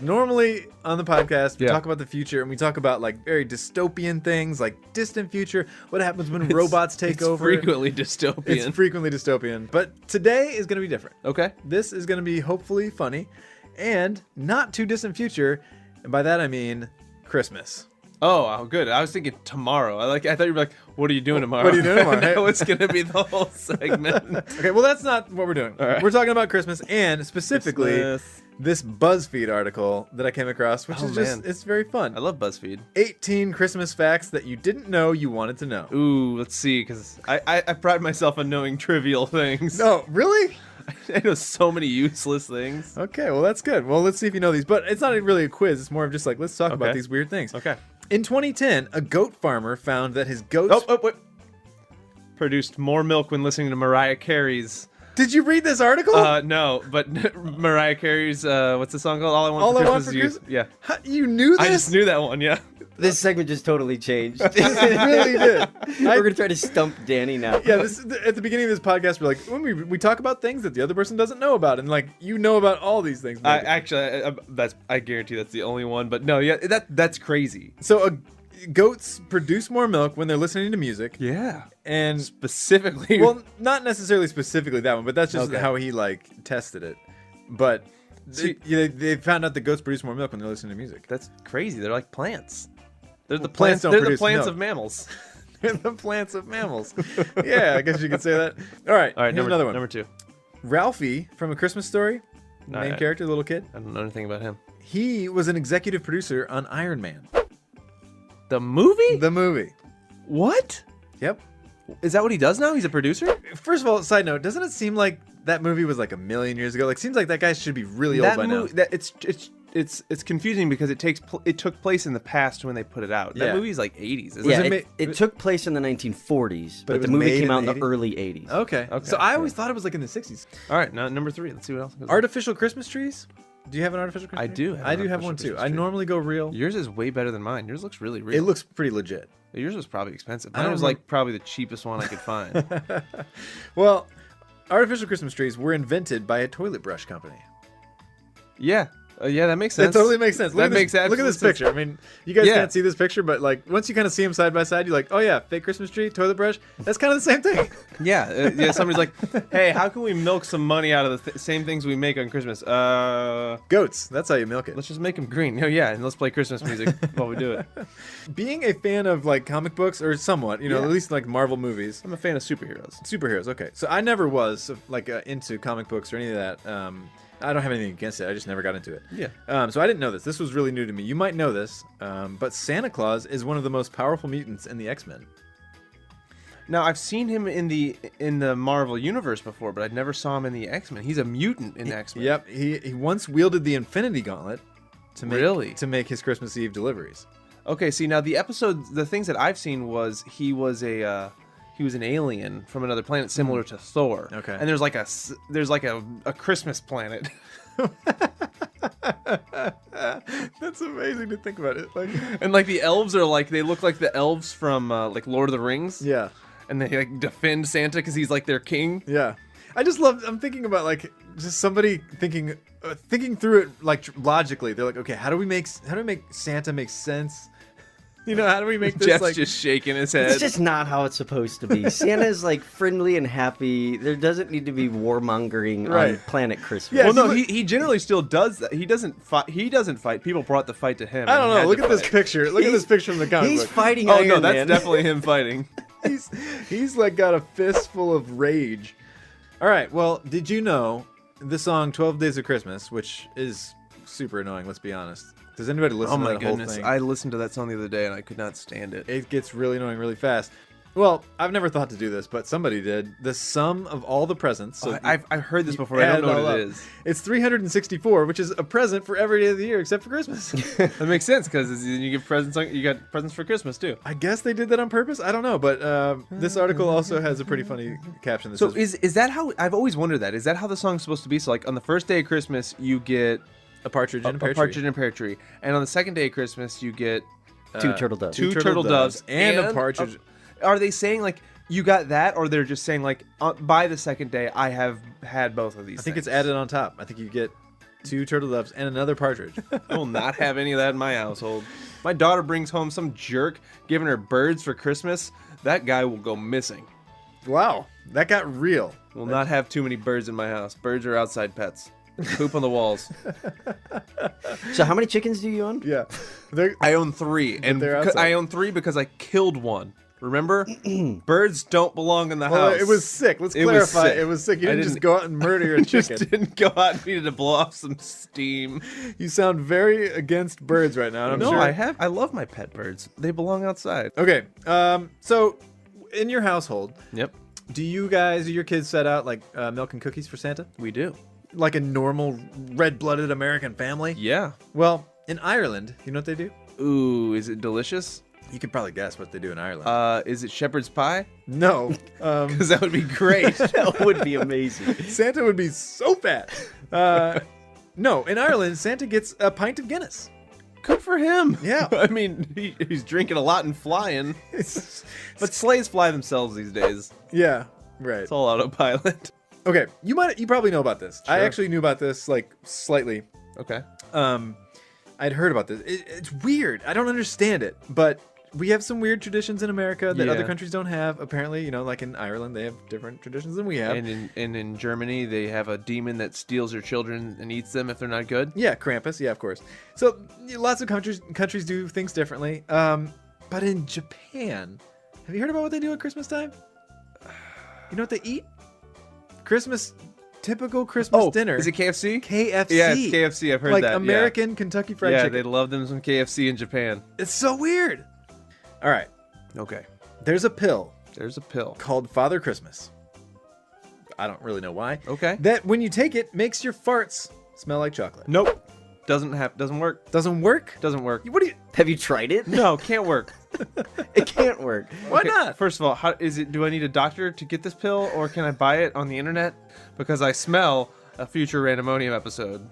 Normally on the podcast, we talk about the future, and we talk about like very dystopian things, like distant future. What happens when robots take over? It's frequently dystopian. It's frequently dystopian. But today is going to be different. Okay. This is going to be hopefully funny and not too distant future. And by that I mean Christmas. Oh, good. I was thinking tomorrow. I thought you were like, what are you doing tomorrow? What are you doing tomorrow? That was going to be the whole segment. Okay, well, that's not what we're doing. All right. We're talking about Christmas, and specifically Christmas. this BuzzFeed article that I came across, which is just, it's very fun. I love BuzzFeed. 18 Christmas facts that you didn't know you wanted to know. Ooh, let's see, because I pride myself on knowing trivial things. No, really? I know so many useless things. Okay, well, that's good. Well, let's see if you know these. But it's not really a quiz. It's more of just like, let's talk about these weird things. Okay. In 2010, a goat farmer found that his goats... Wait. Produced more milk when listening to Mariah Carey's... Did you read this article? No, but Mariah Carey's, what's the song called? All I Want for Christmas Is You. Yeah. How, you knew this? I just knew that one, yeah. This segment just totally changed. It really did. We're going to try to stump Danny now. Yeah, at the beginning of this podcast, we're like, when we talk about things that the other person doesn't know about, and like, you know about all these things. I guarantee that's the only one, but no, yeah, that's crazy. So goats produce more milk when they're listening to music. Yeah. And specifically... Well, not necessarily specifically that one, but that's just how he, like, tested it. But they found out that goats produce more milk when they're listening to music. That's crazy. They're like plants. They're the plants plants. They're the plants of mammals. They're the plants of mammals. Yeah, I guess you could say that. All right, here's another one. Number 2. Ralphie from A Christmas Story, main character, little kid. I don't know anything about him. He was an executive producer on Iron Man. The movie? The movie. What? Yep. Is that what he does now? He's a producer? First of all, side note, doesn't it seem like that movie was like a million years ago? Like, seems like that guy should be really old by now. It's confusing because it took place in the past when they put it out. That movie's like 80s. It took place in the 1940s, but the movie came out in the early 80s. Okay. So I always thought it was like in the 60s. All right, now number 3. Let's see what else. Artificial Christmas trees? Do you have an artificial Christmas tree? I do. I do have one too. I normally go real. Yours is way better than mine. Yours looks really real. It looks pretty legit. Yours was probably expensive. Mine was like probably the cheapest one I could find. Well, artificial Christmas trees were invented by a toilet brush company. Yeah. Yeah, that makes sense. That totally makes sense. That makes absolute Look at this picture. I mean, you guys can't see this picture, but like once you kind of see them side by side, you're like, oh yeah, fake Christmas tree, toilet brush. That's kind of the same thing. Yeah. Somebody's like, hey, how can we milk some money out of the same things we make on Christmas? Goats. That's how you milk it. Let's just make them green. Oh yeah, and let's play Christmas music while we do it. Being a fan of like comic books, or somewhat, at least like Marvel movies. I'm a fan of superheroes. Superheroes. Okay, so I never was like into comic books or any of that. I don't have anything against it. I just never got into it. Yeah. So I didn't know this. This was really new to me. You might know this, but Santa Claus is one of the most powerful mutants in the X-Men. Now I've seen him in the Marvel universe before, but I never saw him in the X-Men. He's a mutant in X-Men. Yep. He once wielded the Infinity Gauntlet to make his Christmas Eve deliveries. Okay. See, now the things that I've seen was he was an alien from another planet similar to Thor. Okay. And there's like a Christmas planet. That's amazing to think about it. And like the elves are like, they look like the elves from like Lord of the Rings. Yeah. And they like defend Santa because he's like their king. Yeah. I'm thinking about like just somebody thinking through it like logically. They're like, okay, how do we make Santa make sense? How do we make this? Jeff's just shaking his head. It's just not how it's supposed to be. Santa's like friendly and happy. There doesn't need to be warmongering on Planet Christmas. Yeah, well, no, he generally still does that. He doesn't fight. People brought the fight to him. I don't know. Look at this picture. Look at this picture from the comic book. He's fighting Iron Man. Oh, no, that's definitely him fighting. He's like got a fistful of rage. All right. Well, did you know the song 12 Days of Christmas, which is super annoying, let's be honest. Does anybody listen to that whole thing? I listened to that song the other day and I could not stand it. It gets really annoying really fast. Well, I've never thought to do this, but somebody did. The sum of all the presents. So I've heard this before. I don't know what it is. It's 364, which is a present for every day of the year except for Christmas. That makes sense because you give presents. You got presents for Christmas too. I guess they did that on purpose. I don't know, but this article also has a pretty funny caption. That so is that how? I've always wondered that. Is that how the song's supposed to be? So like on the first day of Christmas, you get a partridge in a pear tree. Partridge in a pear tree, and on the second day of Christmas, you get two turtle doves. Two turtle doves and a partridge. Are they saying like You got that, or they're just saying like by the second day I have had both of these. I think it's added on top. I think you get 2 turtle doves and another partridge. I will not have any of that in my household. My daughter brings home some jerk giving her birds for Christmas. That guy will go missing. Wow, that got real. Will not have too many birds in my house. Birds are outside pets. Poop on the walls. So how many chickens do you own? Yeah. I own 3, and they're outside. I own 3 because I killed one. Remember? Birds don't belong in the Well, house. it was sick. Let's clarify. It was sick. You didn't just go out and murder your chicken. Just didn't go out and needed to blow off some steam. You sound very against birds right now. And I'm No, sure... I love my pet birds. They belong outside. Okay. So, in your household, Yep, do your kids set out like milk and cookies for Santa? we do. Like a normal red-blooded American family? Yeah. Well, in Ireland, you know what they do? Ooh, is it delicious? You can probably guess what they do in Ireland. Is it shepherd's pie? No. Because that would be great. That would be amazing. Santa would be so fat. No, in Ireland, Santa gets a pint of Guinness. Good for him. Yeah. I mean, he's drinking a lot and flying. But sleighs fly themselves these days. Yeah, right. It's all autopilot. Okay, you probably know about this. I Sure. actually knew about this like slightly. Okay. I'd heard about this. It's weird. I don't understand it, but we have some weird traditions in America that other Yeah. countries don't have. Apparently, like in Ireland, they have different traditions than we have. And in Germany, they have a demon that steals your children and eats them if they're not good. Yeah, Krampus. Yeah, of course. So lots of countries do things differently. But in Japan, have you heard about what they do at Christmas time? You know what they eat? Typical Christmas dinner. Is it KFC? KFC. Yeah, it's KFC. I've heard like that. American Kentucky Fried Yeah, Chicken. they love them some KFC in Japan. It's so weird. All right. Okay. There's a pill There's a pill. called Father Christmas. I don't really know why. Okay. That when you take it, makes your farts smell like chocolate. Nope. Doesn't work. Doesn't work? Doesn't work. What do you... Have you tried it? No, can't work. It can't work. Why Okay, not? First of all, how is it? Do I need a doctor to get this pill, or can I buy it on the internet? Because I smell a future Randomonium episode.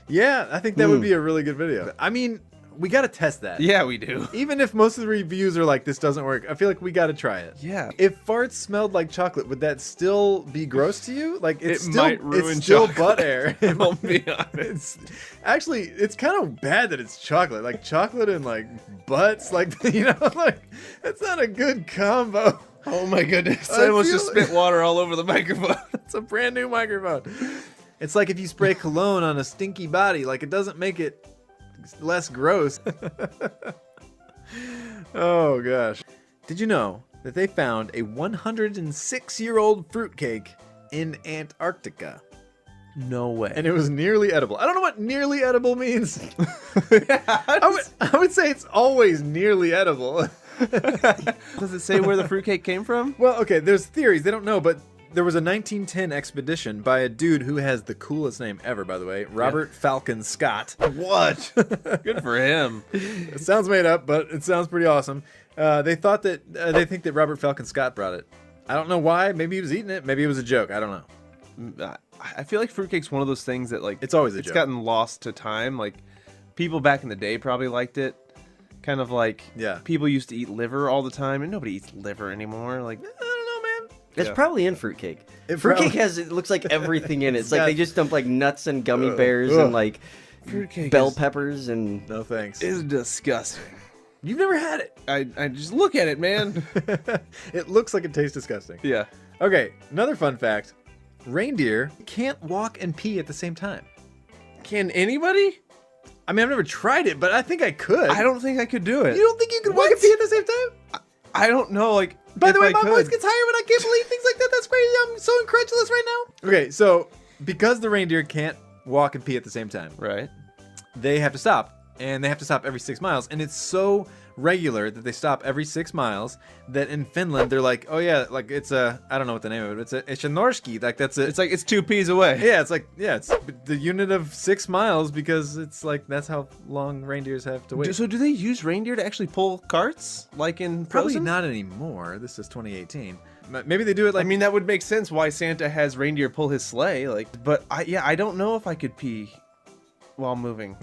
Yeah, I think that would be a really good video. I mean, we got to test that. Yeah, we do. Even if most of the reviews are like, this doesn't work, I feel like we got to try it. Yeah. If farts smelled like chocolate, would that still be gross to you? Like, It might ruin it's still chocolate. butt air. I'll be honest. Actually, it's kind of bad that it's chocolate. Like, chocolate and, like, butts. Like, like, that's not a good combo. Oh my goodness! I I almost feel just like- spit water all over the microphone. It's a brand new microphone. It's like if you spray cologne on a stinky body. Like, it doesn't make it less gross. Oh, gosh. Did you know that they found a 106-year-old fruitcake in Antarctica? No way. And it was nearly edible. I don't know what nearly I would say it's always nearly edible. Does it say where the fruitcake came from? Well, okay, there's theories. They don't know, but there was a 1910 expedition by a dude who has the coolest name ever, by the way, Robert Falcon Scott. What? Good for him. It sounds made up, but it sounds pretty awesome. They think that Robert Falcon Scott brought it. I don't know why. Maybe he was eating it. Maybe it was a joke. I don't know. I feel like fruitcake's one of those things that like It's always a it's joke. gotten lost to time. Like people back in the day probably liked it. Kind of like people used to eat liver all the time, and nobody eats liver anymore. Like I don't know, man. It's Yeah. probably in fruitcake. Fruitcake It looks like everything in it. It's like got- they just dump like nuts and gummy bears and like fruitcake bell peppers and No thanks. is disgusting. You've never had it. I just look at it, man. It looks like it tastes disgusting. Yeah. Okay, another fun fact. Reindeer can't walk and pee at the same time. Can anybody? I mean, I've never tried it, but I think I could. I don't think I could do it. You don't think you could walk and pee at the same time? I don't know. Like, By the if way, I my could. voice gets higher when I can't believe things like that. That's crazy. I'm so incredulous right now. Okay, so because the reindeer can't walk and pee at the same time, Right. they have to stop. And they have to stop every 6 miles. And it's so regular that they stop every 6 miles that in Finland, they're like, oh yeah, like it's a, I don't know what the name of it, it's a Norski. Like that's it. It's like it's 2 P's away. Yeah, it's the unit of 6 miles because it's like that's how long reindeers have to wait. So do they use reindeer to actually pull carts, like in Probably Frozen? not anymore. This is 2018. Maybe they do it like. I mean, that would make sense why Santa has reindeer pull his sleigh. Like, but I don't know if I could pee while moving.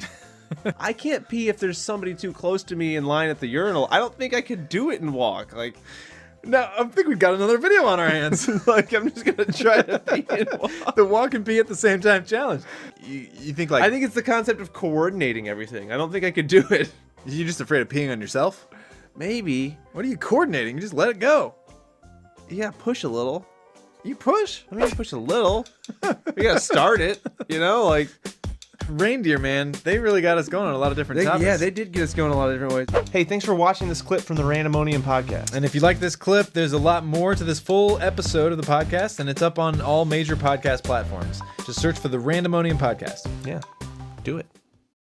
I can't pee if there's somebody too close to me in line at the urinal. I don't think I could do it and walk. Like, Now, I think we've got another video on our hands. Like, I'm just going to try to pee and walk. The walk and pee at the same time challenge. You think, like... I think it's the concept of coordinating everything. I don't think I could do it. You're just afraid of peeing on yourself? Maybe. What are you coordinating? You just let it go. Yeah, push a little. You push? I mean, push a little. We got to start it, you know? Like... Reindeer, man, they really got us going on a lot of different topics. Yeah, they did get us going a lot of different ways. Hey, thanks for watching this clip from the Randomonium podcast. And if you like this clip, there's a lot more to this full episode of the podcast, and it's up on all major podcast platforms. Just search for the Randomonium podcast. Yeah, do it.